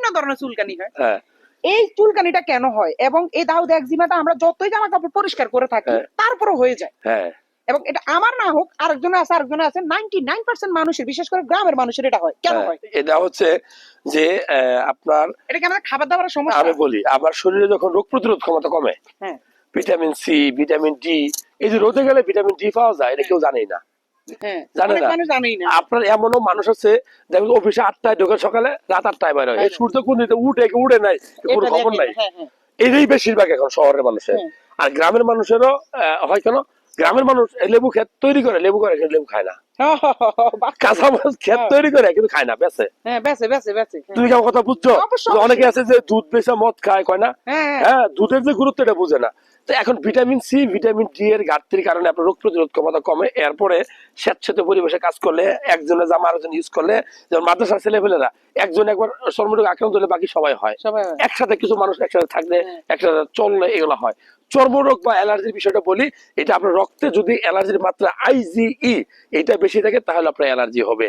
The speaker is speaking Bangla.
বিভিন্ন ধরনের চুলকানি হয়। হ্যাঁ এই চুলকানিটা কেন হয় এবং এই দাউদ একজিমাটা আমরা যতই জামা কাপড় পরিষ্কার করে থাকি তারপরও হয়ে যায়। হ্যাঁ এবং এটা আমার না হোক আরেকজনের আছে 99% মানুষের, বিশেষ করে গ্রামের মানুষের এটা হয়। কেন হয়? এটা হচ্ছে যে আপনার এটা কি আমাদের খাবার দাবারের সমস্যা? আমি বলি, আমার শরীরে যখন রোগ প্রতিরোধ ক্ষমতা কমে, হ্যাঁ ভিটামিন সি, ভিটামিন ডি, এই যে রোদে গেলে ভিটামিন ডি পাওয়া যায়, এটা কেউ জানেই না। হ্যাঁ, জানে অনেক না। মানুষ জানেই না। আপনার এমনও মানুষ আছে দেখবেন অফিসে 8টায় ঢোকে, সকালে রাত 8টায় বাইরে হয়। এই সূর্য কোন দিকে উঠে কি উঠে নাই কোনো খবর নাই। এটাই বেশিরভাগ এখন শহরের মানুষের। আর গ্রামের মানুষেরও হয় কেন, গ্রামের মানুষ লেবু ক্ষেত তৈরি করে, লেবু করে কিন্তু লেবু খায় না। কাঁচা মাছ ক্ষেত তৈরি করে কিন্তু খায় না, বেচে। তুমি কেমন কথা বুঝছো? অনেকে আছে যে দুধ বেচা মদ খায়, কয় না? হ্যাঁ, দুধের যে গুরুত্ব এটা বুঝে না। তো এখন ভিটামিন সি, ভিটামিন ডি এর ঘাটতির কারণে আপনার রোগ প্রতিরোধ ক্ষমতা কমে। এরপরে স্যাঁতসেঁতে পরিবেশে কাজ করলে, একজনের জামা আরেকজন ইউজ করলে, যেমন মাদ্রাসার ছেলেপেলেরা একজন একবার চর্মরোগ আক্রান্ত হলে বাকি সবাই হয়। একসাথে কিছু মানুষ একসাথে থাকলে, একসাথে চললে এগুলো হয়। চর্মরোগ বা অ্যালার্জির বিষয়টা বলি, এটা আপনার রক্তে যদি অ্যালার্জির মাত্রা IgE এটা বেশি থাকে তাহলে আপনার অ্যালার্জি হবে।